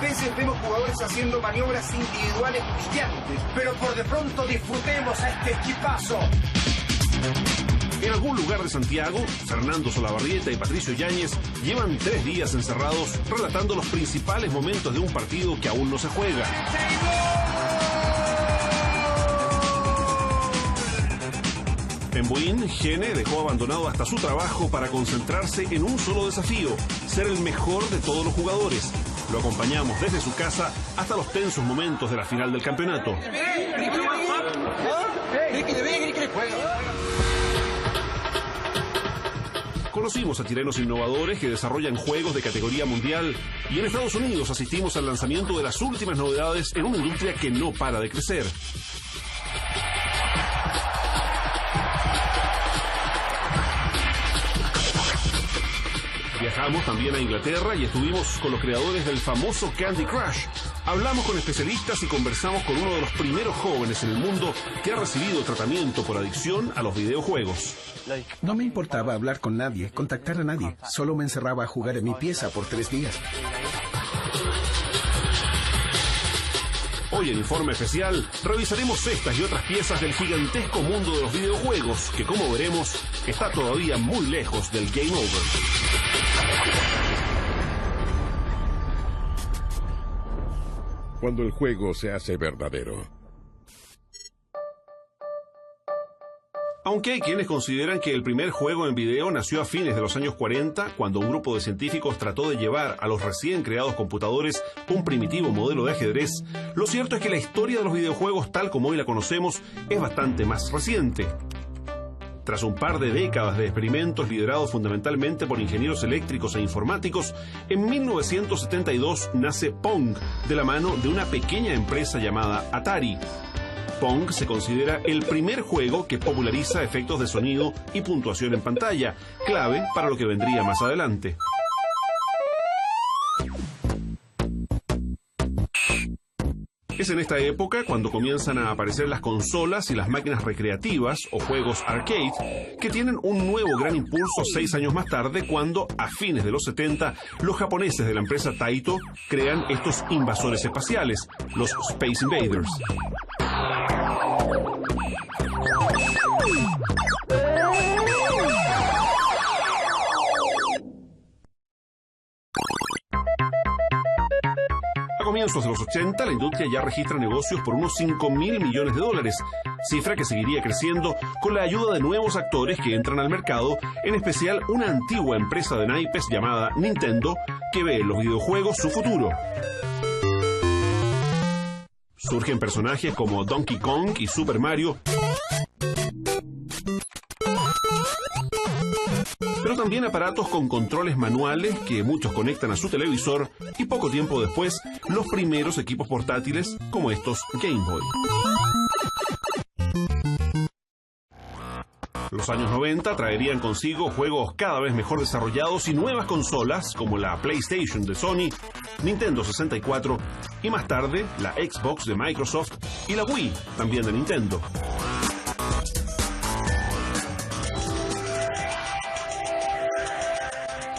veces vemos jugadores haciendo maniobras individuales brillantes, pero por de pronto disfrutemos a este equipazo. En algún lugar de Santiago, Fernando Solabarrieta y Patricio Yáñez llevan 3 días encerrados relatando los principales momentos de un partido que aún no se juega. En Buin, Gene dejó abandonado hasta su trabajo para concentrarse en un solo desafío, ser el mejor de todos los jugadores. Lo acompañamos desde su casa hasta los tensos momentos de la final del campeonato. Conocimos a chilenos innovadores que desarrollan juegos de categoría mundial y en Estados Unidos asistimos al lanzamiento de las últimas novedades en una industria que no para de crecer. Viajamos también a Inglaterra y estuvimos con los creadores del famoso Candy Crush. Hablamos con especialistas y conversamos con uno de los primeros jóvenes en el mundo que ha recibido tratamiento por adicción a los videojuegos. No me importaba hablar con nadie, contactar a nadie. Solo me encerraba a jugar en mi pieza por 3 días. Hoy en Informe Especial revisaremos estas y otras piezas del gigantesco mundo de los videojuegos que, como veremos, está todavía muy lejos del game over. Cuando el juego se hace verdadero. Aunque hay quienes consideran que el primer juego en video nació a fines de los años 40, cuando un grupo de científicos trató de llevar a los recién creados computadores un primitivo modelo de ajedrez, lo cierto es que la historia de los videojuegos tal como hoy la conocemos es bastante más reciente. Tras un par de décadas de experimentos liderados fundamentalmente por ingenieros eléctricos e informáticos, en 1972 nace Pong, de la mano de una pequeña empresa llamada Atari. Pong se considera el primer juego que populariza efectos de sonido y puntuación en pantalla, clave para lo que vendría más adelante. Es en esta época cuando comienzan a aparecer las consolas y las máquinas recreativas o juegos arcade, que tienen un nuevo gran impulso 6 años más tarde cuando, a fines de los 70, los japoneses de la empresa Taito crean estos invasores espaciales, los Space Invaders. A comienzos de los 80, la industria ya registra negocios por unos $5.000 millones, cifra que seguiría creciendo con la ayuda de nuevos actores que entran al mercado, en especial una antigua empresa de naipes llamada Nintendo, que ve en los videojuegos su futuro. Surgen personajes como Donkey Kong y Super Mario, pero también aparatos con controles manuales que muchos conectan a su televisor y poco tiempo después los primeros equipos portátiles como estos Game Boy. Los años 90 traerían consigo juegos cada vez mejor desarrollados y nuevas consolas como la PlayStation de Sony, Nintendo 64 y más tarde la Xbox de Microsoft y la Wii, también de Nintendo.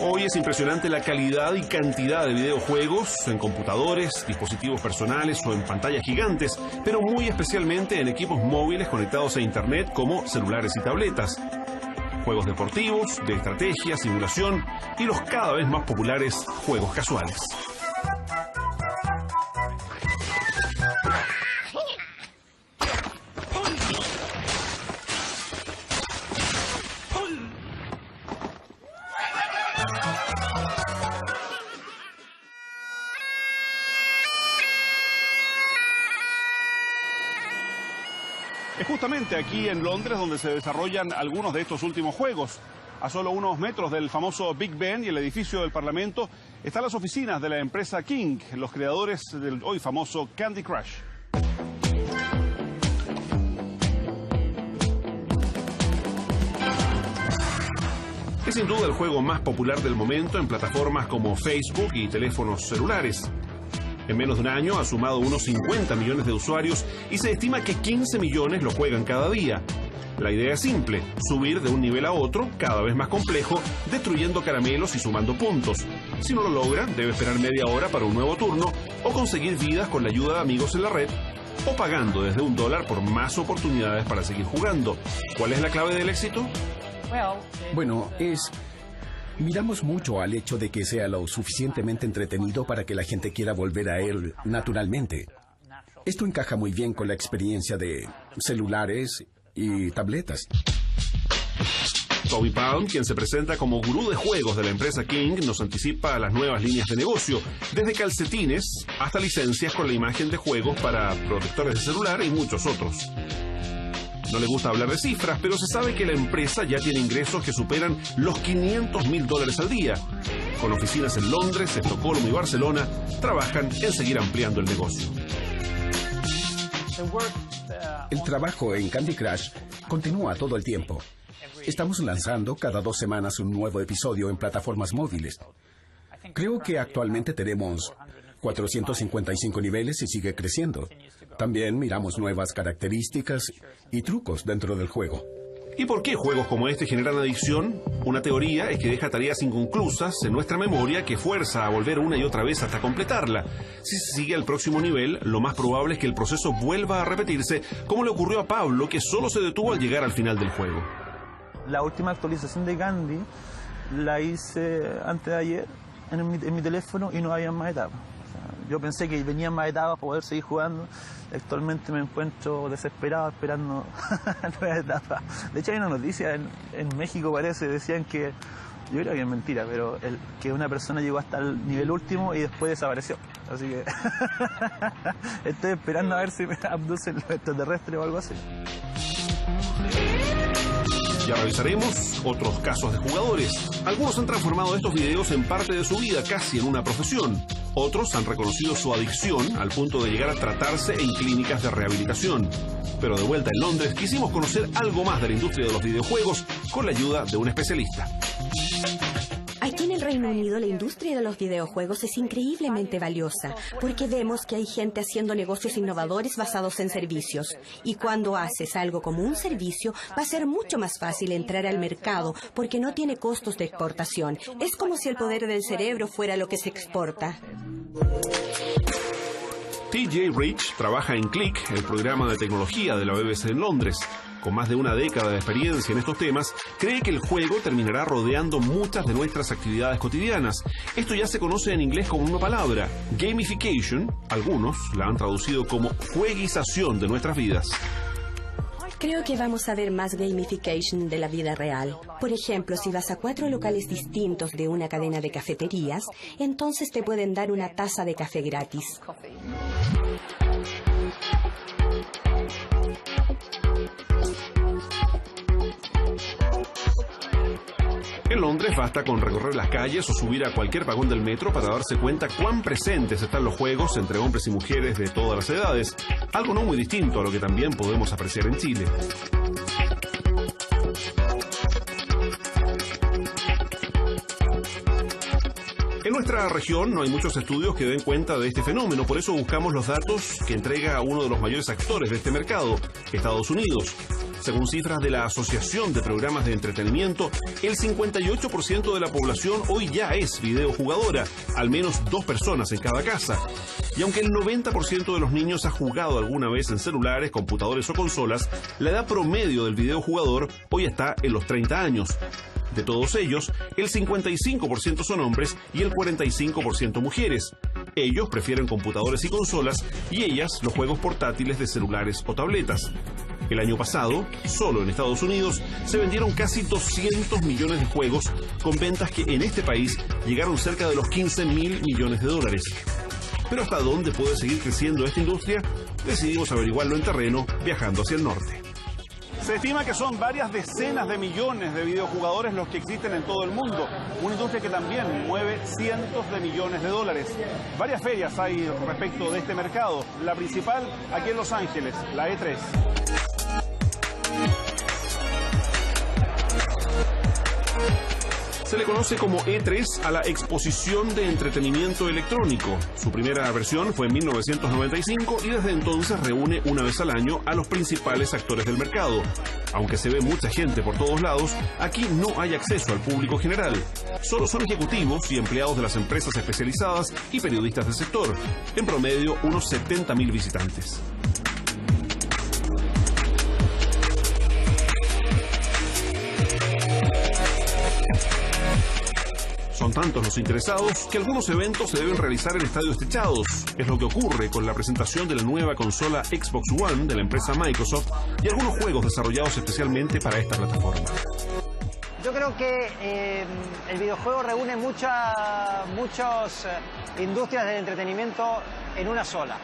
Hoy es impresionante la calidad y cantidad de videojuegos en computadores, dispositivos personales o en pantallas gigantes, pero muy especialmente en equipos móviles conectados a Internet como celulares y tabletas. Juegos deportivos, de estrategia, simulación y los cada vez más populares juegos casuales. Es justamente aquí en Londres donde se desarrollan algunos de estos últimos juegos. A solo unos metros del famoso Big Ben y el edificio del Parlamento están las oficinas de la empresa King, los creadores del hoy famoso Candy Crush. Es sin duda el juego más popular del momento en plataformas como Facebook y teléfonos celulares. En menos de un año ha sumado unos 50 millones de usuarios y se estima que 15 millones lo juegan cada día. La idea es simple, subir de un nivel a otro, cada vez más complejo, destruyendo caramelos y sumando puntos. Si no lo logra, debe esperar media hora para un nuevo turno o conseguir vidas con la ayuda de amigos en la red, o pagando desde $1 por más oportunidades para seguir jugando. ¿Cuál es la clave del éxito? Bueno, miramos mucho al hecho de que sea lo suficientemente entretenido para que la gente quiera volver a él naturalmente. Esto encaja muy bien con la experiencia de celulares y tabletas. Toby Pound, quien se presenta como gurú de juegos de la empresa King, nos anticipa las nuevas líneas de negocio, desde calcetines hasta licencias con la imagen de juegos para protectores de celular y muchos otros. No le gusta hablar de cifras, pero se sabe que la empresa ya tiene ingresos que superan los $500.000 al día. Con oficinas en Londres, Estocolmo y Barcelona, trabajan en seguir ampliando el negocio. El trabajo en Candy Crush continúa todo el tiempo. Estamos lanzando cada 2 semanas un nuevo episodio en plataformas móviles. Creo que actualmente tenemos 455 niveles y sigue creciendo. También miramos nuevas características y trucos dentro del juego. ¿Y por qué juegos como este generan adicción? Una teoría es que deja tareas inconclusas en nuestra memoria que fuerza a volver una y otra vez hasta completarla. Si se sigue al próximo nivel, lo más probable es que el proceso vuelva a repetirse, como le ocurrió a Pablo, que solo se detuvo al llegar al final del juego. La última actualización de Candy la hice antes de ayer en mi teléfono y no había más etapas. Yo pensé que venían más etapas para poder seguir jugando. Actualmente me encuentro desesperado esperando nuevas etapas. De hecho hay una noticia en México, parece, decían que, yo creo que es mentira, pero que una persona llegó hasta el nivel último y después desapareció. Así que estoy esperando a ver si me abducen los extraterrestres o algo así. Ya revisaremos otros casos de jugadores. Algunos han transformado estos videos en parte de su vida, casi en una profesión. Otros han reconocido su adicción al punto de llegar a tratarse en clínicas de rehabilitación. Pero de vuelta en Londres, quisimos conocer algo más de la industria de los videojuegos con la ayuda de un especialista. Aquí en el Reino Unido la industria de los videojuegos es increíblemente valiosa porque vemos que hay gente haciendo negocios innovadores basados en servicios. Y cuando haces algo como un servicio, va a ser mucho más fácil entrar al mercado porque no tiene costos de exportación. Es como si el poder del cerebro fuera lo que se exporta. TJ Rich trabaja en Click, el programa de tecnología de la BBC en Londres. Con más de una década de experiencia en estos temas, cree que el juego terminará rodeando muchas de nuestras actividades cotidianas. Esto ya se conoce en inglés como una palabra, gamification. Algunos la han traducido como jueguización de nuestras vidas. Creo que vamos a ver más gamification de la vida real. Por ejemplo, si vas a 4 locales distintos de una cadena de cafeterías, entonces te pueden dar una taza de café gratis. En Londres basta con recorrer las calles o subir a cualquier vagón del metro para darse cuenta cuán presentes están los juegos entre hombres y mujeres de todas las edades, algo no muy distinto a lo que también podemos apreciar en Chile. En nuestra región no hay muchos estudios que den cuenta de este fenómeno, por eso buscamos los datos que entrega uno de los mayores actores de este mercado, Estados Unidos. Según cifras de la Asociación de Programas de Entretenimiento, el 58% de la población hoy ya es videojugadora, al menos 2 personas en cada casa. Y aunque el 90% de los niños ha jugado alguna vez en celulares, computadores o consolas, la edad promedio del videojugador hoy está en los 30 años. De todos ellos, el 55% son hombres y el 45% mujeres. Ellos prefieren computadores y consolas y ellas los juegos portátiles de celulares o tabletas. El año pasado, solo en Estados Unidos, se vendieron casi 200 millones de juegos, con ventas que en este país llegaron cerca de los 15.000 millones de dólares. Pero ¿hasta dónde puede seguir creciendo esta industria? Decidimos averiguarlo en terreno, viajando hacia el norte. Se estima que son varias decenas de millones de videojugadores los que existen en todo el mundo. Una industria que también mueve cientos de millones de dólares. Varias ferias hay respecto de este mercado. La principal aquí en Los Ángeles, la E3. Se le conoce como E3 a la exposición de entretenimiento electrónico. Su primera versión fue en 1995 y desde entonces reúne una vez al año a los principales actores del mercado. Aunque se ve mucha gente por todos lados, aquí no hay acceso al público general. Solo son ejecutivos y empleados de las empresas especializadas y periodistas del sector. En promedio, unos 70.000 visitantes. Son tantos los interesados que algunos eventos se deben realizar en estadios techados. Es lo que ocurre con la presentación de la nueva consola Xbox One de la empresa Microsoft y algunos juegos desarrollados especialmente para esta plataforma. Yo creo que el videojuego reúne muchas industrias del entretenimiento en una sola.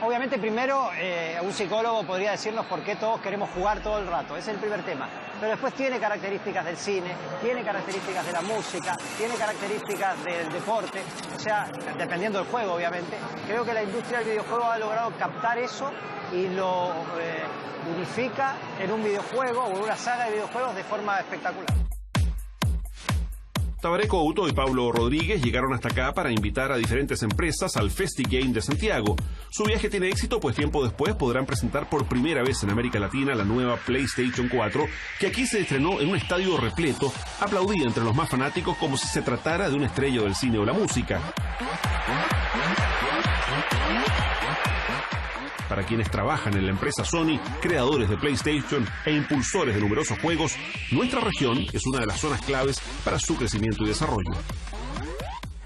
Obviamente primero un psicólogo podría decirnos por qué todos queremos jugar todo el rato, ese es el primer tema. Pero después tiene características del cine, tiene características de la música, tiene características del deporte, o sea, dependiendo del juego obviamente. Creo que la industria del videojuego ha logrado captar eso y lo unifica en un videojuego o en una saga de videojuegos de forma espectacular. Tabaré Couto y Pablo Rodríguez llegaron hasta acá para invitar a diferentes empresas al FestiGame de Santiago. Su viaje tiene éxito, pues tiempo después podrán presentar por primera vez en América Latina la nueva PlayStation 4, que aquí se estrenó en un estadio repleto, aplaudida entre los más fanáticos como si se tratara de una estrella del cine o la música. Para quienes trabajan en la empresa Sony, creadores de PlayStation e impulsores de numerosos juegos, nuestra región es una de las zonas claves para su crecimiento y desarrollo.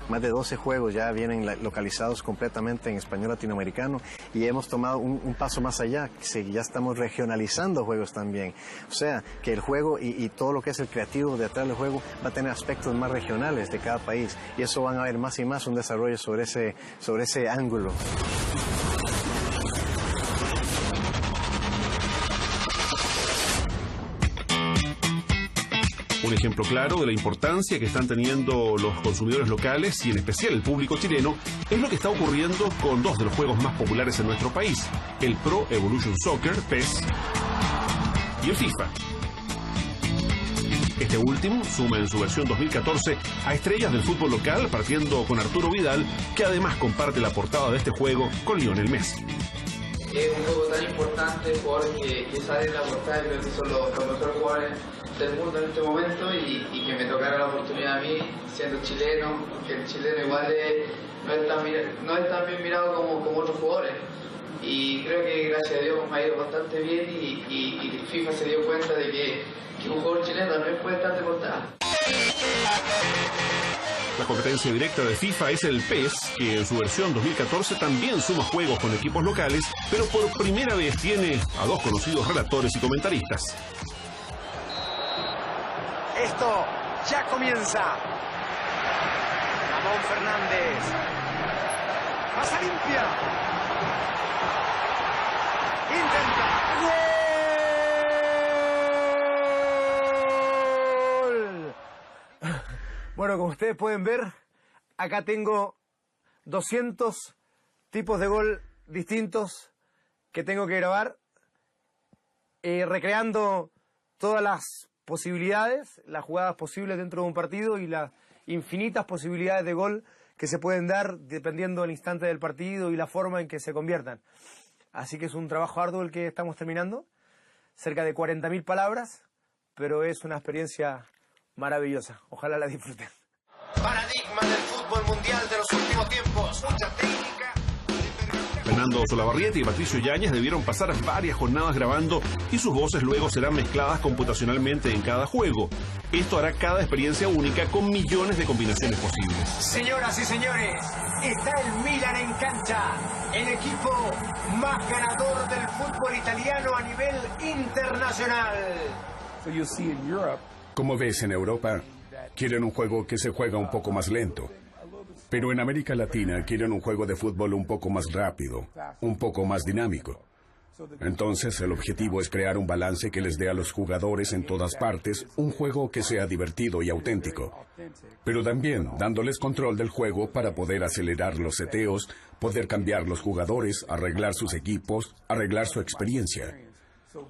Más de 12 juegos ya vienen localizados completamente en español latinoamericano y hemos tomado un paso más allá, ya estamos regionalizando juegos también. O sea, que el juego y todo lo que es el creativo detrás del juego va a tener aspectos más regionales de cada país y eso van a ver más y más un desarrollo sobre ese ángulo. Un ejemplo claro de la importancia que están teniendo los consumidores locales y en especial el público chileno es lo que está ocurriendo con dos de los juegos más populares en nuestro país, el Pro Evolution Soccer, PES, y el FIFA. Este último suma en su versión 2014 a estrellas del fútbol local, partiendo con Arturo Vidal, que además comparte la portada de este juego con Lionel Messi. Es un juego tan importante porque sale en la portada y creo que son los mejores jugadores del mundo en este momento y que me tocara la oportunidad a mí, siendo chileno, que el chileno igual no es tan bien mirado como otros jugadores. Y creo que gracias a Dios me ha ido bastante bien y FIFA se dio cuenta de que un jugador chileno también puede estar de portada. La competencia directa de FIFA es el PES, que en su versión 2014 también suma juegos con equipos locales, pero por primera vez tiene a dos conocidos relatores y comentaristas. Esto ya comienza. Ramón Fernández. Pasa limpia. Intenta. ¡Gol! Bueno, como ustedes pueden ver, acá tengo 200 tipos de gol distintos que tengo que grabar, recreando todas las posibilidades, las jugadas posibles dentro de un partido y las infinitas posibilidades de gol que se pueden dar dependiendo del instante del partido y la forma en que se conviertan. Así que es un trabajo arduo el que estamos terminando, cerca de 40.000 palabras, pero es una experiencia maravillosa. Ojalá la disfruten. Paradigma del fútbol mundial de los últimos tiempos. Mucha técnica. Fernando Solabarrieta y Patricio Yáñez debieron pasar varias jornadas grabando y sus voces luego serán mezcladas computacionalmente en cada juego. Esto hará cada experiencia única con millones de combinaciones posibles. Señoras y señores, está el Milan en cancha, el equipo más ganador del fútbol italiano a nivel internacional. Como ves en Europa, quieren un juego que se juega un poco más lento. Pero en América Latina quieren un juego de fútbol un poco más rápido, un poco más dinámico. Entonces el objetivo es crear un balance que les dé a los jugadores en todas partes un juego que sea divertido y auténtico. Pero también dándoles control del juego para poder acelerar los seteos, poder cambiar los jugadores, arreglar sus equipos, arreglar su experiencia.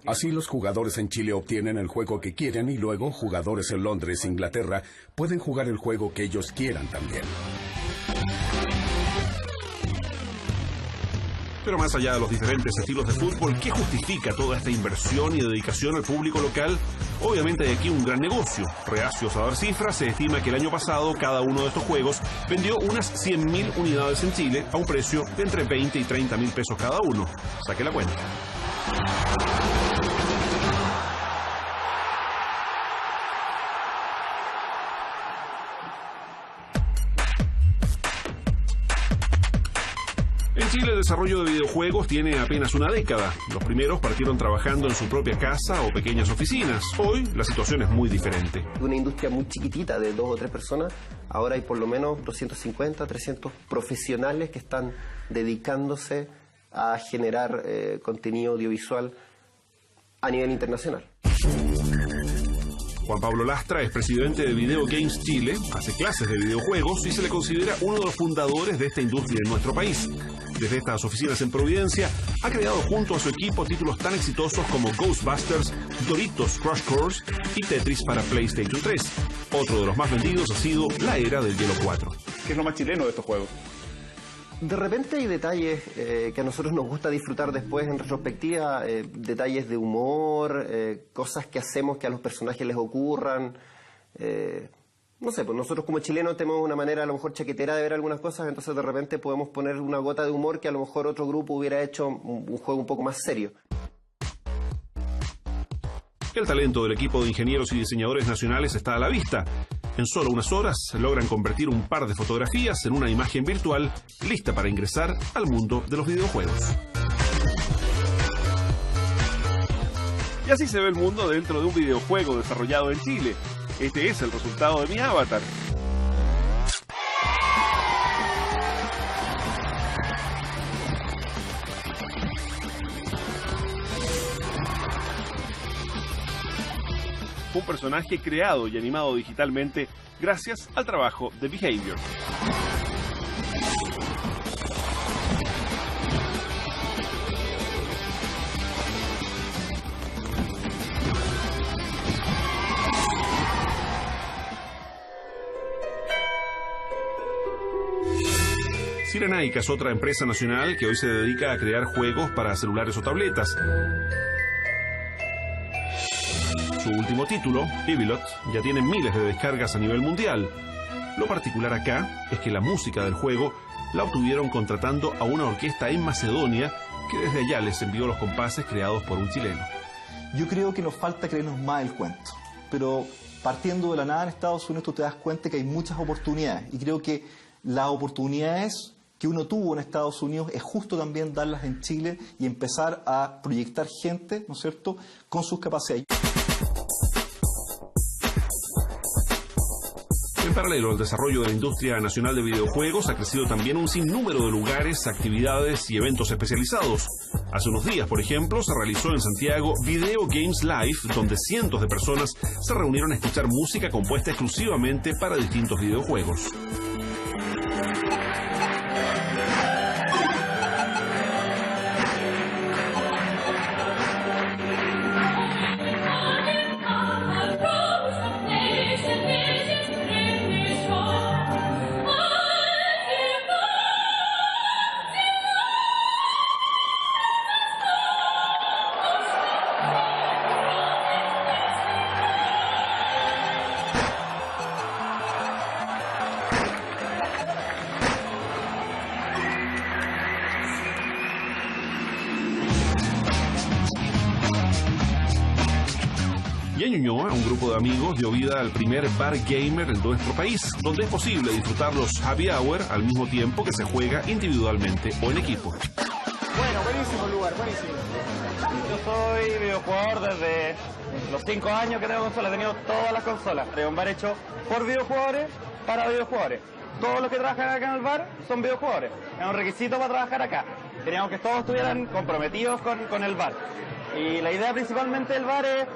Así los jugadores en Chile obtienen el juego que quieren y luego jugadores en Londres, Inglaterra, pueden jugar el juego que ellos quieran también. Pero más allá de los diferentes estilos de fútbol, ¿qué justifica toda esta inversión y dedicación al público local? Obviamente hay aquí un gran negocio. Reacios a dar cifras, se estima que el año pasado cada uno de estos juegos vendió unas 100.000 unidades en Chile a un precio de entre 20 y 30.000 pesos cada uno. Saque la cuenta. En Chile el desarrollo de videojuegos tiene apenas una década. Los primeros partieron trabajando en su propia casa o pequeñas oficinas. Hoy la situación es muy diferente. Una industria muy chiquitita de 2 o 3 personas, ahora hay por lo menos 250, 300 profesionales que están dedicándose a generar contenido audiovisual a nivel internacional. Juan Pablo Lastra es presidente de Video Games Chile, hace clases de videojuegos y se le considera uno de los fundadores de esta industria en nuestro país. Desde estas oficinas en Providencia, ha creado junto a su equipo títulos tan exitosos como Ghostbusters, Doritos Crush Course y Tetris para PlayStation 3. Otro de los más vendidos ha sido La Era del Hielo 4. ¿Qué es lo más chileno de estos juegos? De repente hay detalles que a nosotros nos gusta disfrutar después en retrospectiva, detalles de humor, cosas que hacemos que a los personajes les ocurran. No sé, pues nosotros como chilenos tenemos una manera a lo mejor chaquetera de ver algunas cosas, entonces de repente podemos poner una gota de humor que a lo mejor otro grupo hubiera hecho un juego un poco más serio. El talento del equipo de ingenieros y diseñadores nacionales está a la vista. En solo unas horas logran convertir un par de fotografías en una imagen virtual lista para ingresar al mundo de los videojuegos. Y así se ve el mundo dentro de un videojuego desarrollado en Chile. Este es el resultado de mi avatar. Un personaje creado y animado digitalmente gracias al trabajo de Behavior. Cyrenaica es otra empresa nacional que hoy se dedica a crear juegos para celulares o tabletas. Su último título, Evilot, ya tiene miles de descargas a nivel mundial. Lo particular acá es que la música del juego la obtuvieron contratando a una orquesta en Macedonia que desde allá les envió los compases creados por un chileno. Yo creo que nos falta creernos más el cuento, pero partiendo de la nada en Estados Unidos tú te das cuenta que hay muchas oportunidades y creo que las oportunidades que uno tuvo en Estados Unidos es justo también darlas en Chile y empezar a proyectar gente, ¿no es cierto?, con sus capacidades. En paralelo al desarrollo de la industria nacional de videojuegos ha crecido también un sinnúmero de lugares, actividades y eventos especializados. Hace unos días, por ejemplo, se realizó en Santiago Video Games Live, donde cientos de personas se reunieron a escuchar música compuesta exclusivamente para distintos videojuegos. Y en Ñuñoa, un grupo de amigos dio vida al primer bar gamer en nuestro país, donde es posible disfrutar los happy hour al mismo tiempo que se juega individualmente o en equipo. Bueno, buenísimo lugar, buenísimo. Yo soy videojugador desde los 5 años que tengo consola, he tenido todas las consolas. Es un bar hecho por videojugadores, para videojugadores. Todos los que trabajan acá en el bar son videojugadores. Es un requisito para trabajar acá. Queríamos que todos estuvieran comprometidos con el bar. Y la idea principalmente del bar es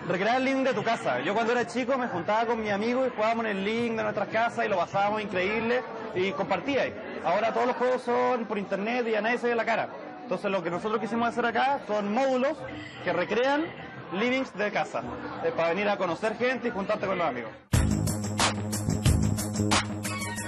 recrear el link de tu casa. Yo cuando era chico me juntaba con mi amigo y jugábamos en el link de nuestras casas y lo pasábamos increíble y compartía. Ahora todos los juegos son por internet y a nadie se ve la cara. Entonces lo que nosotros quisimos hacer acá son módulos que recrean livings de casa, para venir a conocer gente y juntarte con los amigos.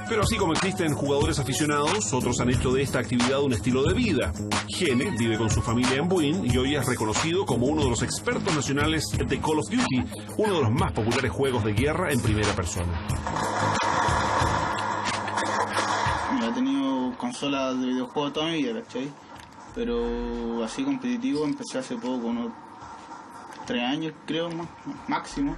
Pero así como existen jugadores aficionados, otros han hecho de esta actividad un estilo de vida. Gene vive con su familia en Buin y hoy es reconocido como uno de los expertos nacionales de Call of Duty, uno de los más populares juegos de guerra en primera persona. He tenido consolas de videojuegos toda mi vida, ¿cachai? Pero así competitivo empecé hace poco, unos 3 años creo, máximo.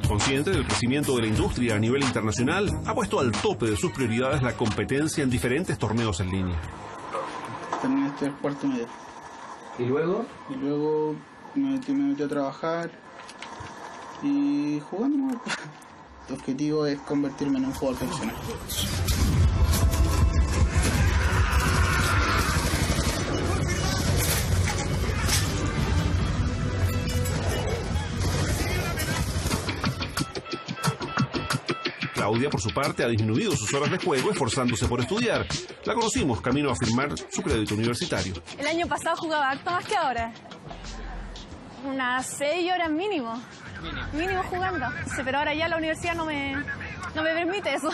Consciente del crecimiento de la industria a nivel internacional, ha puesto al tope de sus prioridades la competencia en diferentes torneos en línea. Terminé el cuarto medio. ¿Y luego? Y luego me metí a trabajar y jugando. El objetivo es convertirme en un jugador profesional. Claudia, por su parte, ha disminuido sus horas de juego esforzándose por estudiar. La conocimos camino a firmar su crédito universitario. El año pasado jugaba harto más que ahora. Unas 6 horas mínimo. Mínimo jugando. Sí, pero ahora ya la universidad no me permite eso.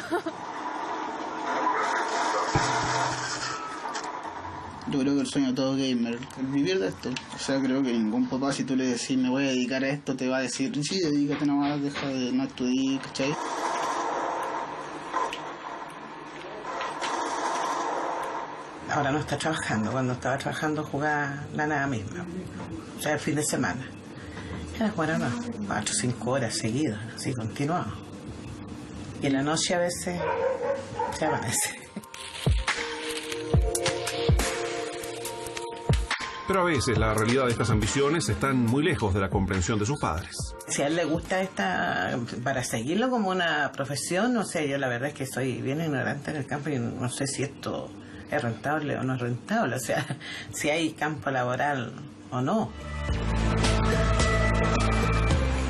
Yo creo que el sueño de todo gamer es vivir de esto. O sea, creo que ningún papá, si tú le decís me voy a dedicar a esto, te va a decir sí, dedícate nomás, deja de no estudiar, ¿cachai? Ahora no está trabajando. Cuando estaba trabajando jugaba la nada misma. O sea, el fin de semana. Era jugar unas 4 o 5 horas seguidas, así continuado. Y en la noche a veces se amanece. Pero a veces la realidad de estas ambiciones están muy lejos de la comprensión de sus padres. Si a él le gusta esta, para seguirlo como una profesión, no sé, yo la verdad es que soy bien ignorante en el campo y no sé si esto es rentable o no es rentable, o sea, si hay campo laboral o no.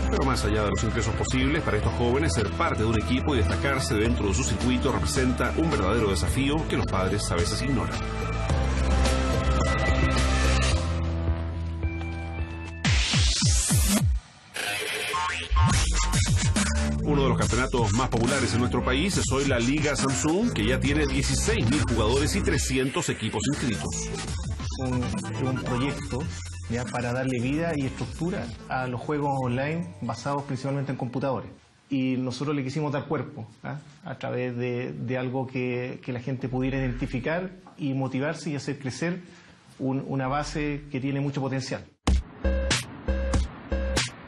Pero más allá de los ingresos posibles, para estos jóvenes ser parte de un equipo y destacarse dentro de su circuito representa un verdadero desafío que los padres a veces ignoran. Uno de los campeonatos más populares en nuestro país es hoy la Liga Samsung, que ya tiene 16.000 jugadores y 300 equipos inscritos. Un proyecto ya para darle vida y estructura a los juegos online basados principalmente en computadores. Y nosotros le quisimos dar cuerpo, a través de algo que la gente pudiera identificar y motivarse y hacer crecer una base que tiene mucho potencial.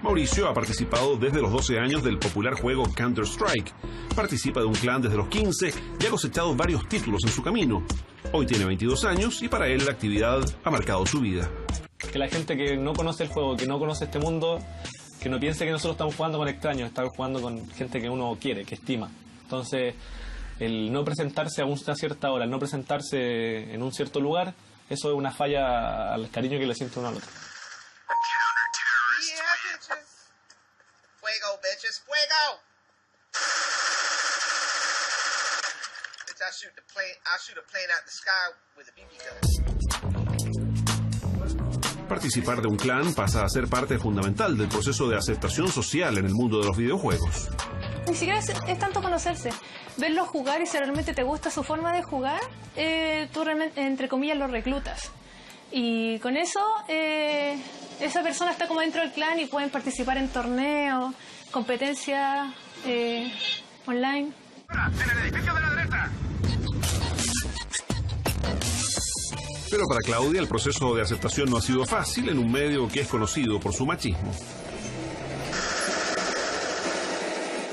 Mauricio ha participado desde los 12 años del popular juego Counter-Strike. Participa de un clan desde los 15 y ha cosechado varios títulos en su camino. Hoy tiene 22 años y para él la actividad ha marcado su vida. Que la gente que no conoce el juego, que no conoce este mundo, que no piense que nosotros estamos jugando con extraños, estamos jugando con gente que uno quiere, que estima. Entonces, el no presentarse a una cierta hora, el no presentarse en un cierto lugar, eso es una falla al cariño que le siente uno al otro. Fuego, bitches, fuego! Bitch, I shoot a plane out the sky with a BB gun. Participar de un clan pasa a ser parte fundamental del proceso de aceptación social en el mundo de los videojuegos. Ni siquiera es tanto conocerse. Verlo jugar y si realmente te gusta su forma de jugar, tú realmente, entre comillas, lo reclutas. Y con eso, esa persona está como dentro del clan y pueden participar en torneos, competencias online. ¡En el edificio de la derecha! Pero para Claudia el proceso de aceptación no ha sido fácil en un medio que es conocido por su machismo.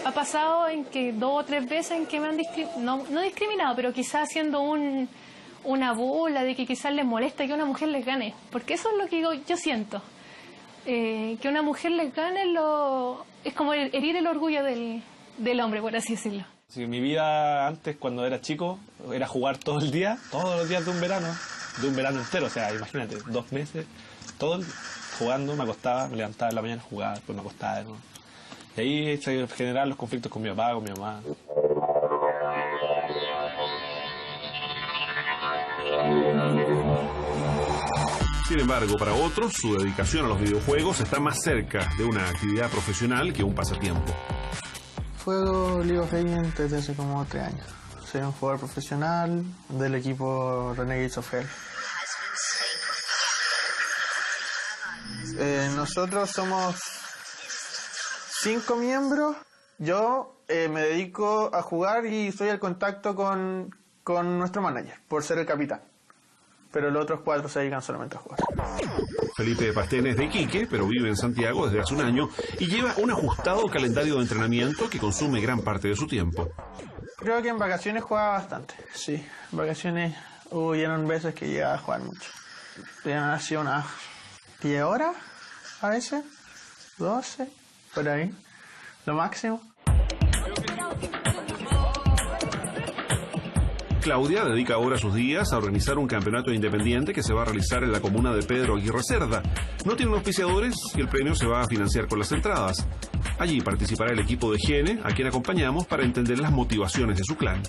Ha pasado en que 2 o 3 veces en que me han no discriminado, pero quizás haciendo una burla de que quizás les molesta que una mujer les gane, porque eso es lo que yo siento, que una mujer les gane es como herir el orgullo del hombre, por así decirlo. Sí, mi vida antes, cuando era chico, era jugar todo el día, todos los días de un verano entero, o sea, imagínate, 2 meses, todo el día, jugando, me acostaba, me levantaba en la mañana, jugaba, después me acostaba de nuevo. Y ahí se generaban los conflictos con mi papá, con mi mamá. Sin embargo, para otros, su dedicación a los videojuegos está más cerca de una actividad profesional que un pasatiempo. Juego League of Legends desde hace como 3 años. Soy un jugador profesional del equipo Renegades of Hell. Nosotros somos 5 miembros. Yo me dedico a jugar y soy el contacto con nuestro manager, por ser el capitán. Pero los otros 4 se dedican solamente a jugar. Felipe Pastén es de Iquique, pero vive en Santiago desde hace un año y lleva un ajustado calendario de entrenamiento que consume gran parte de su tiempo. Creo que en vacaciones juega bastante, sí. En vacaciones hubieron veces que llegaba a jugar mucho. Habían sido unas 10 horas a veces, 12, por ahí, lo máximo. Claudia dedica ahora sus días a organizar un campeonato independiente que se va a realizar en la comuna de Pedro Aguirre Cerda. No tienen auspiciadores y el premio se va a financiar con las entradas. Allí participará el equipo de Gene, a quien acompañamos para entender las motivaciones de su clan.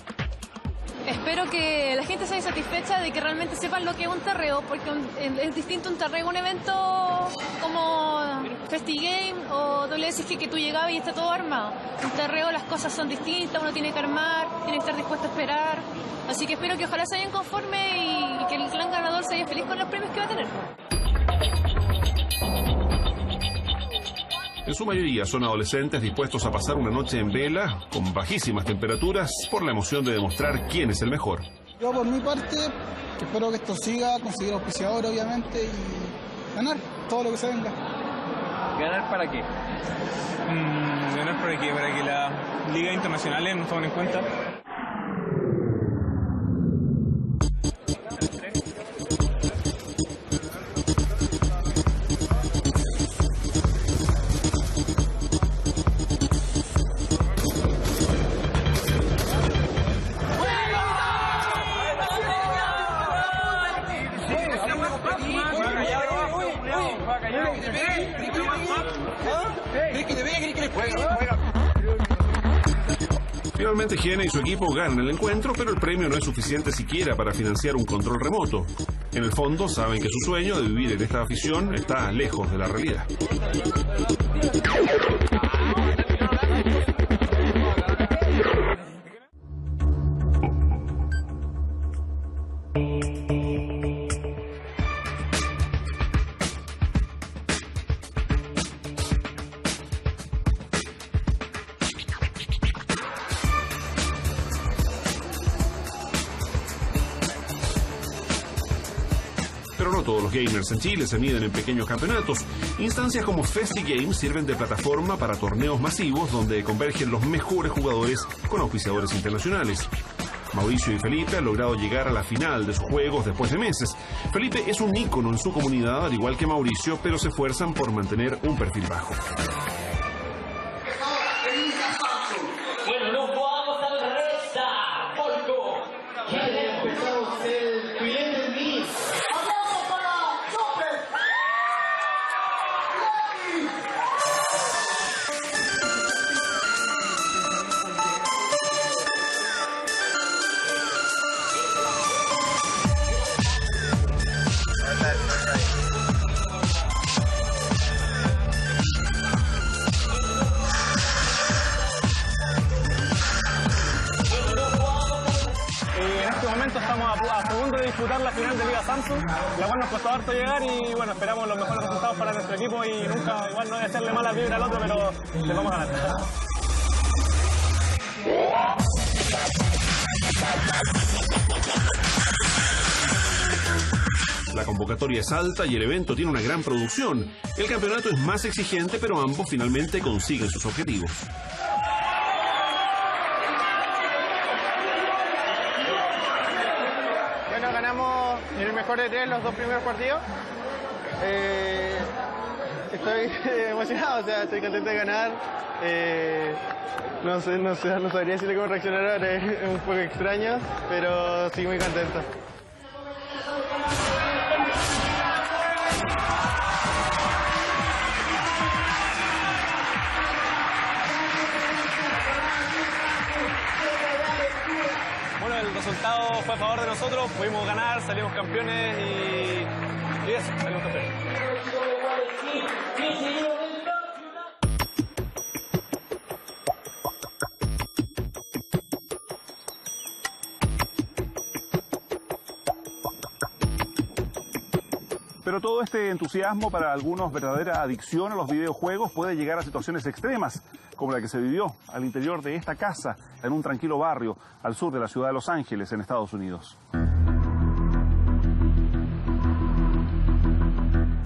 Espero que la gente se vea satisfecha de que realmente sepan lo que es un terreo, porque es distinto un terreo a un evento como FestiGame o WSG que tú llegabas y está todo armado. Un terreo las cosas son distintas, uno tiene que armar, tiene que estar dispuesto a esperar. Así que espero que ojalá se vayan conforme y que el clan ganador se vaya feliz con los premios que va a tener. En su mayoría son adolescentes dispuestos a pasar una noche en vela con bajísimas temperaturas por la emoción de demostrar quién es el mejor. Yo por mi parte espero que esto siga, conseguir auspiciador obviamente y ganar todo lo que se venga. ¿Ganar para qué? Ganar para que las ligas internacionales nos tomen en cuenta. Finalmente Gene y su equipo ganan el encuentro, pero el premio no es suficiente siquiera para financiar un control remoto. En el fondo saben que su sueño de vivir en esta afición está lejos de la realidad. Pero no todos los gamers en Chile se miden en pequeños campeonatos. Instancias como FestiGames sirven de plataforma para torneos masivos donde convergen los mejores jugadores con auspiciadores internacionales. Mauricio y Felipe han logrado llegar a la final de sus juegos después de meses. Felipe es un ícono en su comunidad, al igual que Mauricio, pero se esfuerzan por mantener un perfil bajo. Bueno, no jugamos al resta, Polco. ¿Quién empezamos el cliente en mí? ¡Hablamos para López! Estamos a segundo de disputar la final de Liga Samsung, la cual nos costó harto llegar y bueno, esperamos los mejores resultados para nuestro equipo y nunca, igual no voy a hacerle mala vibra al otro, pero les vamos a ganar. La convocatoria es alta y el evento tiene una gran producción. El campeonato es más exigente, pero ambos finalmente consiguen sus objetivos. Ganamos en el mejor de 3 los 2 primeros partidos. Estoy emocionado, o sea, estoy contento de ganar. No sabría decirle cómo reaccionar ahora, es un poco extraño, pero sí muy contento. Bueno, el resultado fue a favor de nosotros, pudimos ganar, salimos campeones Yes, dale un café. Pero todo este entusiasmo, para algunos verdadera adicción a los videojuegos, puede llegar a situaciones extremas, como la que se vivió al interior de esta casa, en un tranquilo barrio al sur de la ciudad de Los Ángeles, en Estados Unidos.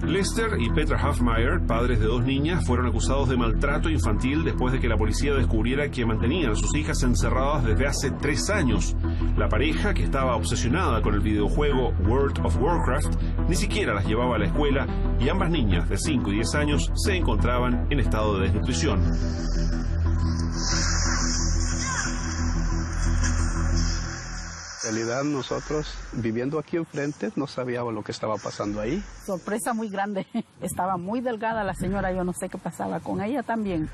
Lester y Petra Huffmeyer, padres de 2 niñas, fueron acusados de maltrato infantil después de que la policía descubriera que mantenían a sus hijas encerradas desde hace 3 años. La pareja, que estaba obsesionada con el videojuego World of Warcraft, ni siquiera las llevaba a la escuela y ambas niñas de 5 y 10 años se encontraban en estado de desnutrición. En realidad nosotros, viviendo aquí enfrente, no sabíamos lo que estaba pasando ahí. Sorpresa muy grande. Estaba muy delgada la señora, yo no sé qué pasaba con ella también.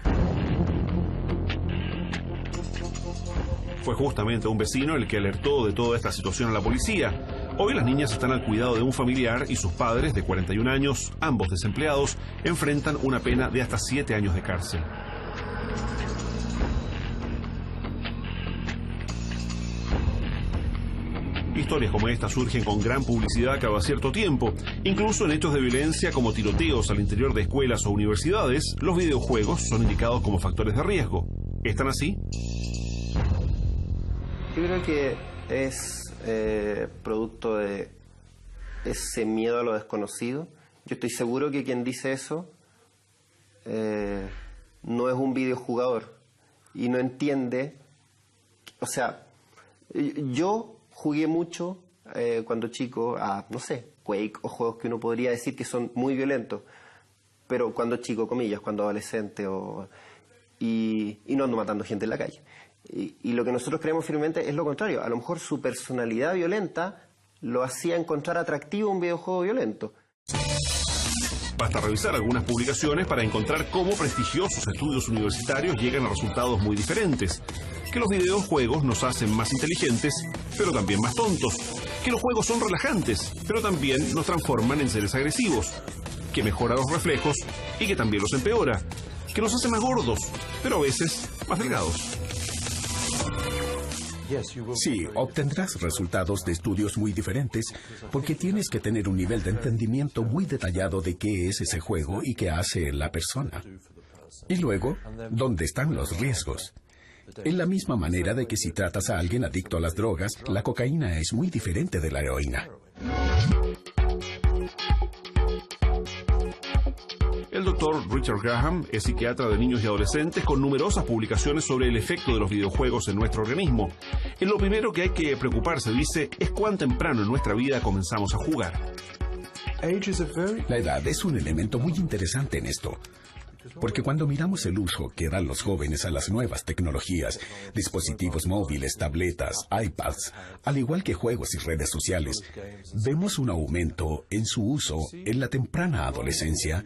Fue justamente un vecino el que alertó de toda esta situación a la policía. Hoy las niñas están al cuidado de un familiar y sus padres, de 41 años, ambos desempleados, enfrentan una pena de hasta 7 años de cárcel. Historias como esta surgen con gran publicidad cada cierto tiempo. Incluso en hechos de violencia como tiroteos al interior de escuelas o universidades, los videojuegos son indicados como factores de riesgo. ¿Están así? Yo creo que es producto de ese miedo a lo desconocido. Yo estoy seguro que quien dice eso no es un videojugador y no entiende. O sea, yo jugué mucho cuando chico a, no sé, Quake o juegos que uno podría decir que son muy violentos, pero cuando chico, comillas, cuando adolescente, y no ando matando gente en la calle. Y lo que nosotros creemos firmemente es lo contrario. A lo mejor su personalidad violenta lo hacía encontrar atractivo un videojuego violento. Basta revisar algunas publicaciones para encontrar cómo prestigiosos estudios universitarios llegan a resultados muy diferentes. Que los videojuegos nos hacen más inteligentes, pero también más tontos. Que los juegos son relajantes, pero también nos transforman en seres agresivos. Que mejora los reflejos y que también los empeora. Que nos hace más gordos, pero a veces más delgados. Sí, obtendrás resultados de estudios muy diferentes porque tienes que tener un nivel de entendimiento muy detallado de qué es ese juego y qué hace la persona. Y luego, ¿dónde están los riesgos? En la misma manera de que si tratas a alguien adicto a las drogas, la cocaína es muy diferente de la heroína. El doctor Richard Graham es psiquiatra de niños y adolescentes con numerosas publicaciones sobre el efecto de los videojuegos en nuestro organismo. En lo primero que hay que preocuparse, dice, es cuán temprano en nuestra vida comenzamos a jugar. La edad es un elemento muy interesante en esto. Porque cuando miramos el uso que dan los jóvenes a las nuevas tecnologías, dispositivos móviles, tabletas, iPads, al igual que juegos y redes sociales, vemos un aumento en su uso en la temprana adolescencia,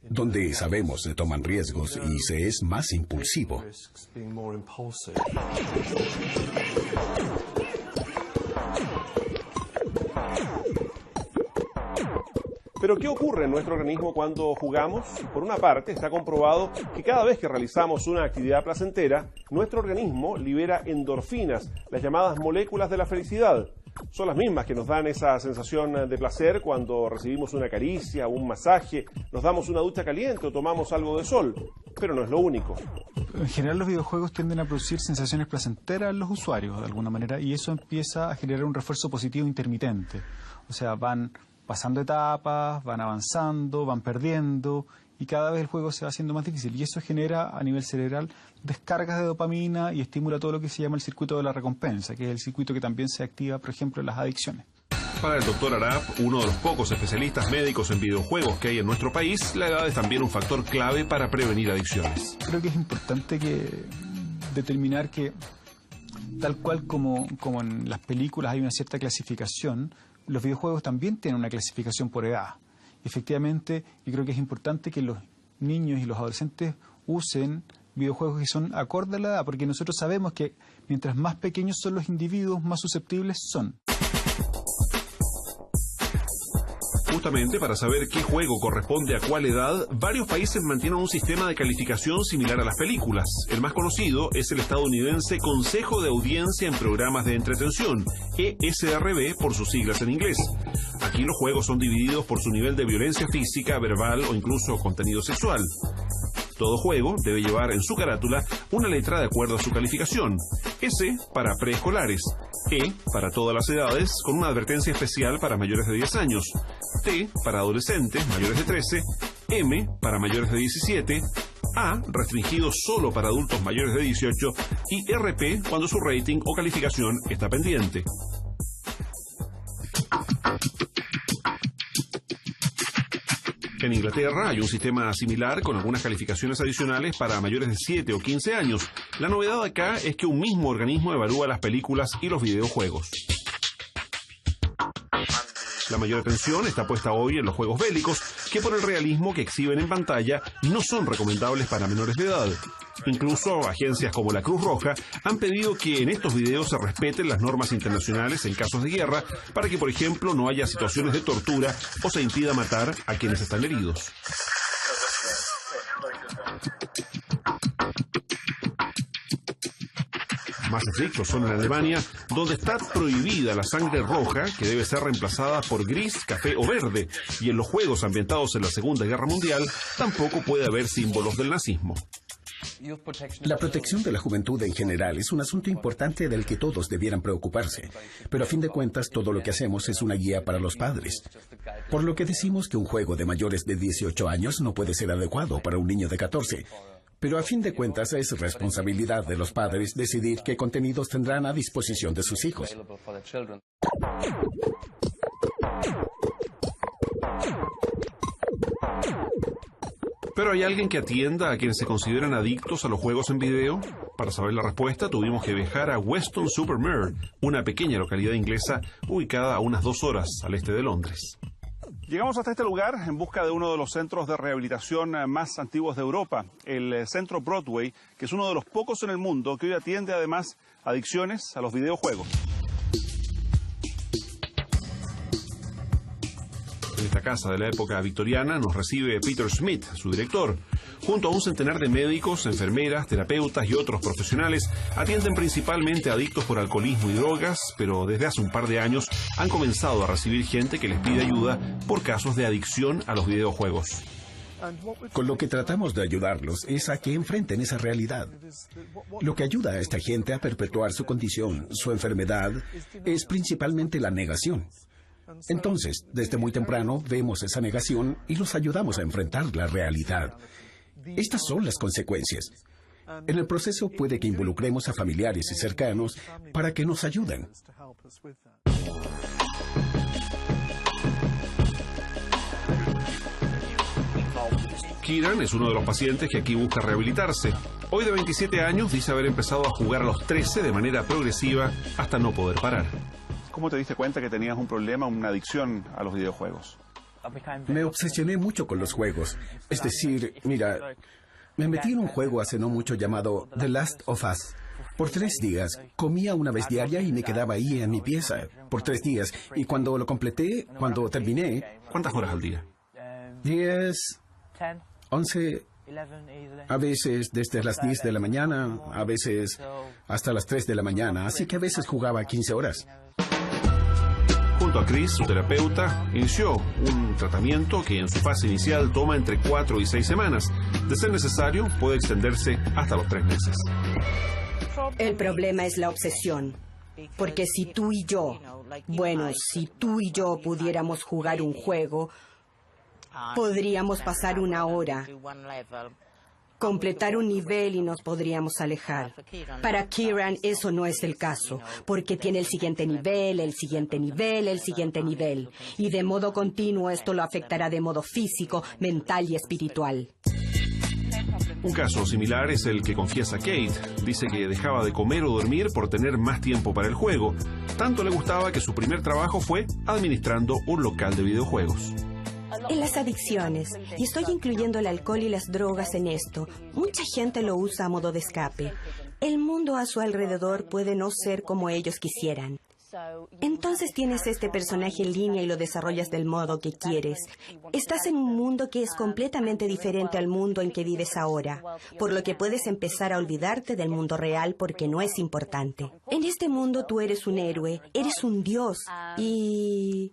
donde sabemos se toman riesgos y se es más impulsivo. Pero ¿qué ocurre en nuestro organismo cuando jugamos? Por una parte, está comprobado que cada vez que realizamos una actividad placentera, nuestro organismo libera endorfinas, las llamadas moléculas de la felicidad. Son las mismas que nos dan esa sensación de placer cuando recibimos una caricia, un masaje, nos damos una ducha caliente o tomamos algo de sol. Pero no es lo único. En general los videojuegos tienden a producir sensaciones placenteras en los usuarios, de alguna manera, y eso empieza a generar un refuerzo positivo intermitente. O sea, van pasando etapas, van avanzando, van perdiendo, y cada vez el juego se va haciendo más difícil. Y eso genera a nivel cerebral descargas de dopamina y estimula todo lo que se llama el circuito de la recompensa, que es el circuito que también se activa, por ejemplo, en las adicciones. Para el doctor Arap, uno de los pocos especialistas médicos en videojuegos que hay en nuestro país, la edad es también un factor clave para prevenir adicciones. Creo que es importante determinar que, tal cual como en las películas hay una cierta clasificación, los videojuegos también tienen una clasificación por edad. Efectivamente, yo creo que es importante que los niños y los adolescentes usen videojuegos que son acorde a la edad, porque nosotros sabemos que mientras más pequeños son los individuos, más susceptibles son. Justamente para saber qué juego corresponde a cuál edad, varios países mantienen un sistema de calificación similar a las películas. El más conocido es el estadounidense Consejo de Audiencia en Programas de Entretención, ESRB por sus siglas en inglés. Aquí los juegos son divididos por su nivel de violencia física, verbal o incluso contenido sexual. Todo juego debe llevar en su carátula una letra de acuerdo a su calificación. S para preescolares, E para todas las edades, con una advertencia especial para mayores de 10 años, T para adolescentes mayores de 13, M para mayores de 17, A restringido solo para adultos mayores de 18 y RP cuando su rating o calificación está pendiente. En Inglaterra hay un sistema similar con algunas calificaciones adicionales para mayores de 7 o 15 años. La novedad acá es que un mismo organismo evalúa las películas y los videojuegos. La mayor atención está puesta hoy en los juegos bélicos, que por el realismo que exhiben en pantalla no son recomendables para menores de edad. Incluso agencias como la Cruz Roja han pedido que en estos videos se respeten las normas internacionales en casos de guerra para que, por ejemplo, no haya situaciones de tortura o se impida matar a quienes están heridos. Más estrictos son en Alemania, donde está prohibida la sangre roja, que debe ser reemplazada por gris, café o verde, y en los juegos ambientados en la Segunda Guerra Mundial tampoco puede haber símbolos del nazismo. La protección de la juventud en general es un asunto importante del que todos debieran preocuparse, pero a fin de cuentas todo lo que hacemos es una guía para los padres, por lo que decimos que un juego de mayores de 18 años no puede ser adecuado para un niño de 14. Pero a fin de cuentas es responsabilidad de los padres decidir qué contenidos tendrán a disposición de sus hijos. ¿Pero hay alguien que atienda a quienes se consideran adictos a los juegos en video? Para saber la respuesta tuvimos que viajar a Weston-super-Mare, una pequeña localidad inglesa ubicada a unas 2 horas al este de Londres. Llegamos hasta este lugar en busca de uno de los centros de rehabilitación más antiguos de Europa, el Centro Broadway, que es uno de los pocos en el mundo que hoy atiende además adicciones a los videojuegos. En esta casa de la época victoriana nos recibe Peter Smith, su director. Junto a un centenar de médicos, enfermeras, terapeutas y otros profesionales, atienden principalmente a adictos por alcoholismo y drogas, pero desde hace un par de años han comenzado a recibir gente que les pide ayuda por casos de adicción a los videojuegos. Con lo que tratamos de ayudarlos es a que enfrenten esa realidad. Lo que ayuda a esta gente a perpetuar su condición, su enfermedad, es principalmente la negación. Entonces, desde muy temprano vemos esa negación y los ayudamos a enfrentar la realidad. Estas son las consecuencias. En el proceso puede que involucremos a familiares y cercanos para que nos ayuden. Kieran es uno de los pacientes que aquí busca rehabilitarse. Hoy de 27 años dice haber empezado a jugar a los 13 de manera progresiva hasta no poder parar. ¿Cómo te diste cuenta que tenías un problema, una adicción a los videojuegos? Me obsesioné mucho con los juegos. Es decir, mira, me metí en un juego hace no mucho llamado The Last of Us. Por 3 días, comía una vez diaria y me quedaba ahí en mi pieza. Por 3 días. Y cuando lo completé, cuando terminé... ¿Cuántas horas al día? 10, 11... A veces desde las 10 de la mañana, a veces hasta las 3 de la mañana. Así que a veces jugaba 15 horas. Junto a Chris, su terapeuta, inició un tratamiento que en su fase inicial toma entre 4 y 6 semanas. De ser necesario, puede extenderse hasta los 3 meses. El problema es la obsesión. Porque si tú y yo pudiéramos jugar un juego, podríamos pasar 1 hora, completar un nivel y nos podríamos alejar. Para Kieran eso no es el caso, porque tiene el siguiente nivel, el siguiente nivel, el siguiente nivel. Y de modo continuo esto lo afectará de modo físico, mental y espiritual. Un caso similar es el que confiesa Kate. Dice que dejaba de comer o dormir por tener más tiempo para el juego. Tanto le gustaba que su primer trabajo fue administrando un local de videojuegos. En las adicciones, y estoy incluyendo el alcohol y las drogas en esto, mucha gente lo usa a modo de escape. El mundo a su alrededor puede no ser como ellos quisieran. Entonces tienes este personaje en línea y lo desarrollas del modo que quieres. Estás en un mundo que es completamente diferente al mundo en que vives ahora, por lo que puedes empezar a olvidarte del mundo real porque no es importante. En este mundo tú eres un héroe, eres un dios y...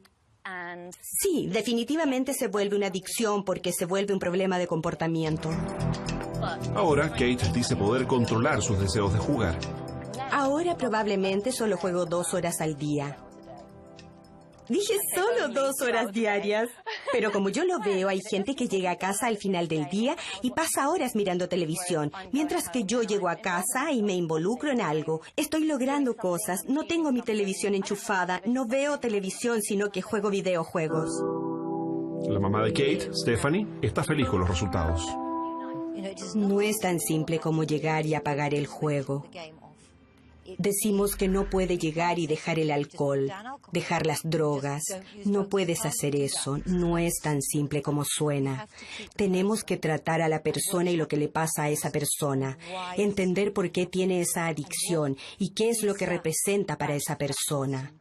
sí, definitivamente se vuelve una adicción porque se vuelve un problema de comportamiento. Ahora Kate dice poder controlar sus deseos de jugar. Ahora probablemente solo juego 2 horas al día. Dije solo 2 horas diarias. Pero como yo lo veo, hay gente que llega a casa al final del día y pasa horas mirando televisión, mientras que yo llego a casa y me involucro en algo. Estoy logrando cosas, no tengo mi televisión enchufada, no veo televisión, sino que juego videojuegos. La mamá de Kate, Stephanie, está feliz con los resultados. No es tan simple como llegar y apagar el juego. Decimos que no puede llegar y dejar el alcohol, dejar las drogas. No puedes hacer eso. No es tan simple como suena. Tenemos que tratar a la persona y lo que le pasa a esa persona. Entender por qué tiene esa adicción y qué es lo que representa para esa persona.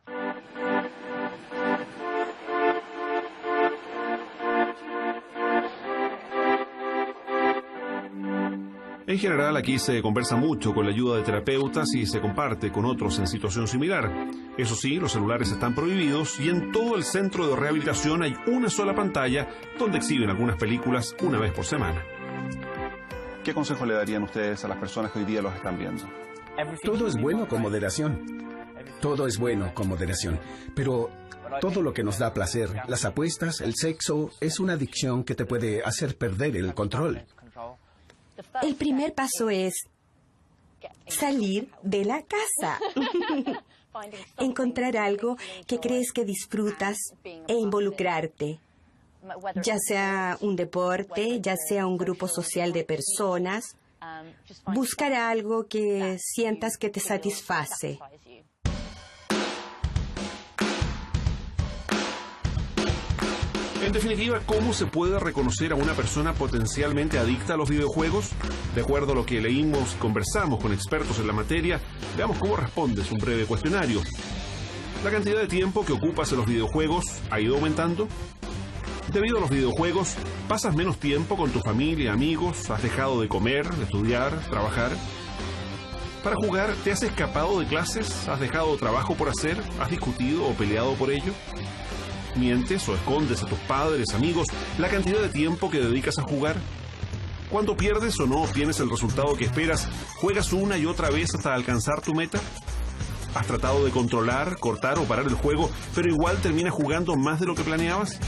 En general, aquí se conversa mucho con la ayuda de terapeutas y se comparte con otros en situación similar. Eso sí, los celulares están prohibidos y en todo el centro de rehabilitación hay una sola pantalla donde exhiben algunas películas una vez por semana. ¿Qué consejo le darían ustedes a las personas que hoy día los están viendo? Todo es bueno con moderación. Todo es bueno con moderación. Pero todo lo que nos da placer, las apuestas, el sexo, es una adicción que te puede hacer perder el control. El primer paso es salir de la casa. Encontrar algo que crees que disfrutas e involucrarte. Ya sea un deporte, ya sea un grupo social de personas. Buscar algo que sientas que te satisface. En definitiva, ¿cómo se puede reconocer a una persona potencialmente adicta a los videojuegos? De acuerdo a lo que leímos y conversamos con expertos en la materia, veamos cómo respondes un breve cuestionario. ¿La cantidad de tiempo que ocupas en los videojuegos ha ido aumentando? Debido a los videojuegos, ¿pasas menos tiempo con tu familia, amigos? ¿Has dejado de comer, de estudiar, trabajar? Para jugar, ¿te has escapado de clases? ¿Has dejado trabajo por hacer? ¿Has discutido o peleado por ello? ¿Mientes o escondes a tus padres, amigos, la cantidad de tiempo que dedicas a jugar? Cuando pierdes o no obtienes el resultado que esperas, ¿juegas una y otra vez hasta alcanzar tu meta? ¿Has tratado de controlar, cortar o parar el juego, pero igual terminas jugando más de lo que planeabas?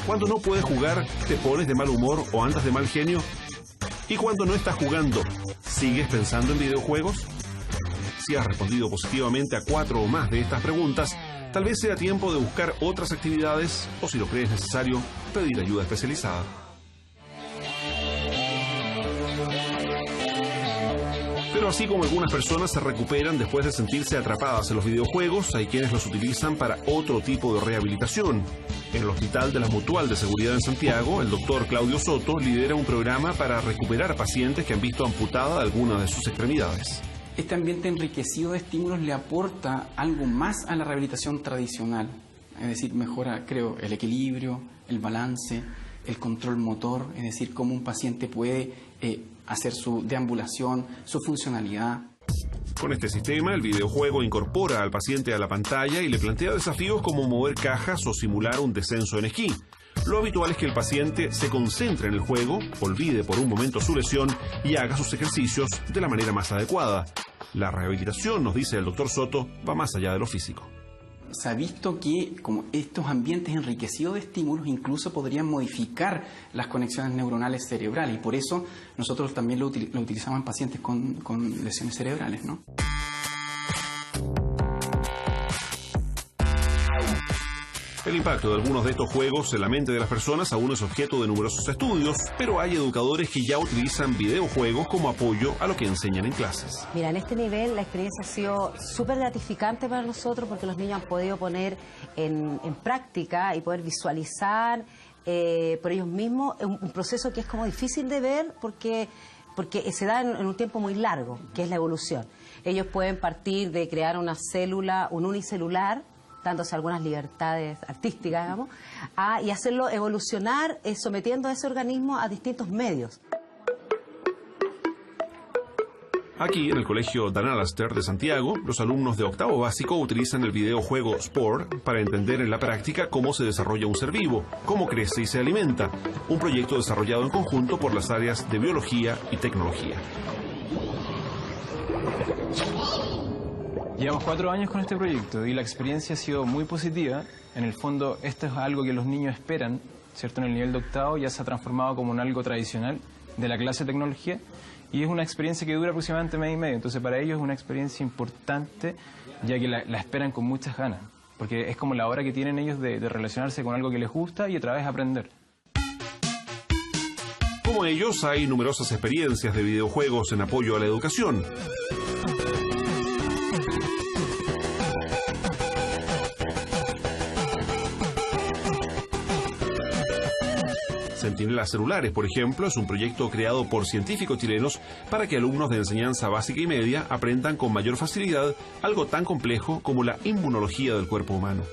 Cuando no puedes jugar, ¿te pones de mal humor o andas de mal genio? ¿Y cuando no estás jugando, sigues pensando en videojuegos? Si has respondido positivamente a 4 o más de estas preguntas, tal vez sea tiempo de buscar otras actividades o, si lo crees necesario, pedir ayuda especializada. Pero así como algunas personas se recuperan después de sentirse atrapadas en los videojuegos, hay quienes los utilizan para otro tipo de rehabilitación. En el Hospital de la Mutual de Seguridad en Santiago, el doctor Claudio Soto lidera un programa para recuperar pacientes que han visto amputada alguna de sus extremidades. Este ambiente enriquecido de estímulos le aporta algo más a la rehabilitación tradicional. Es decir, mejora, creo, el equilibrio, el balance, el control motor, es decir, cómo un paciente puede hacer su deambulación, su funcionalidad. Con este sistema, el videojuego incorpora al paciente a la pantalla y le plantea desafíos como mover cajas o simular un descenso en esquí. Lo habitual es que el paciente se concentre en el juego, olvide por un momento su lesión y haga sus ejercicios de la manera más adecuada. La rehabilitación, nos dice el doctor Soto, va más allá de lo físico. Se ha visto que como estos ambientes enriquecidos de estímulos incluso podrían modificar las conexiones neuronales cerebrales y por eso nosotros también lo utilizamos en pacientes con lesiones cerebrales, ¿no? El impacto de algunos de estos juegos en la mente de las personas aún es objeto de numerosos estudios, pero hay educadores que ya utilizan videojuegos como apoyo a lo que enseñan en clases. Mira, en este nivel la experiencia ha sido súper gratificante para nosotros porque los niños han podido poner en práctica y poder visualizar por ellos mismos un proceso que es como difícil de ver porque porque se da en un tiempo muy largo, que es la evolución. Ellos pueden partir de crear una célula, un unicelular, dándose algunas libertades artísticas, digamos, y hacerlo evolucionar sometiendo a ese organismo a distintos medios. Aquí, en el Colegio Dan Alastair de Santiago, los alumnos de octavo básico utilizan el videojuego Spore para entender en la práctica cómo se desarrolla un ser vivo, cómo crece y se alimenta, un proyecto desarrollado en conjunto por las áreas de biología y tecnología. Llevamos 4 años con este proyecto y la experiencia ha sido muy positiva. En el fondo, esto es algo que los niños esperan, ¿cierto? En el nivel de octavo ya se ha transformado como en algo tradicional de la clase de tecnología. Y es una experiencia que dura aproximadamente mes y medio. Entonces, para ellos es una experiencia importante, ya que la esperan con muchas ganas. Porque es como la hora que tienen ellos de relacionarse con algo que les gusta y otra vez aprender. Como ellos, hay numerosas experiencias de videojuegos en apoyo a la educación. Centinelas Celulares, por ejemplo, es un proyecto creado por científicos chilenos para que alumnos de enseñanza básica y media aprendan con mayor facilidad algo tan complejo como la inmunología del cuerpo humano.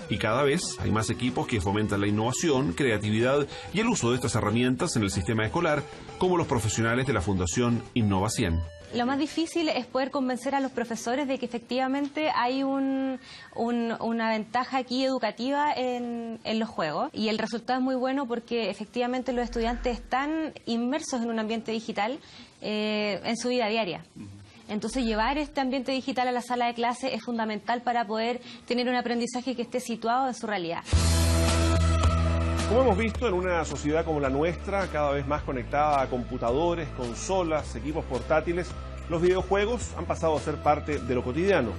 Y cada vez hay más equipos que fomentan la innovación, creatividad y el uso de estas herramientas en el sistema escolar, como los profesionales de la Fundación Innova100. Lo más difícil es poder convencer a los profesores de que efectivamente hay una ventaja aquí educativa en los juegos, y el resultado es muy bueno porque efectivamente los estudiantes están inmersos en un ambiente digital en su vida diaria. Entonces, llevar este ambiente digital a la sala de clase es fundamental para poder tener un aprendizaje que esté situado en su realidad. Como hemos visto, en una sociedad como la nuestra, cada vez más conectada a computadores, consolas, equipos portátiles, los videojuegos han pasado a ser parte de lo cotidiano.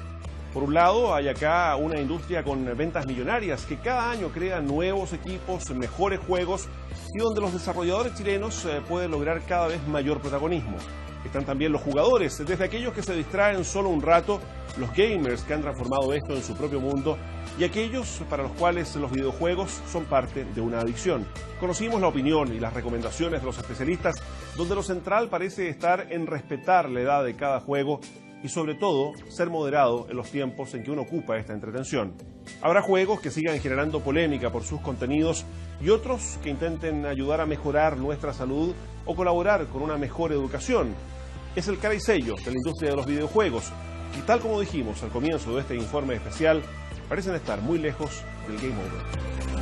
Por un lado, hay acá una industria con ventas millonarias que cada año crea nuevos equipos, mejores juegos y donde los desarrolladores chilenos pueden lograr cada vez mayor protagonismo. Están también los jugadores, desde aquellos que se distraen solo un rato, los gamers que han transformado esto en su propio mundo y aquellos para los cuales los videojuegos son parte de una adicción. Conocimos la opinión y las recomendaciones de los especialistas, donde lo central parece estar en respetar la edad de cada juego y sobre todo ser moderado en los tiempos en que uno ocupa esta entretención. Habrá juegos que sigan generando polémica por sus contenidos y otros que intenten ayudar a mejorar nuestra salud o colaborar con una mejor educación. Es el cara y sello de la industria de los videojuegos y, tal como dijimos al comienzo de este informe especial, parecen estar muy lejos del game over.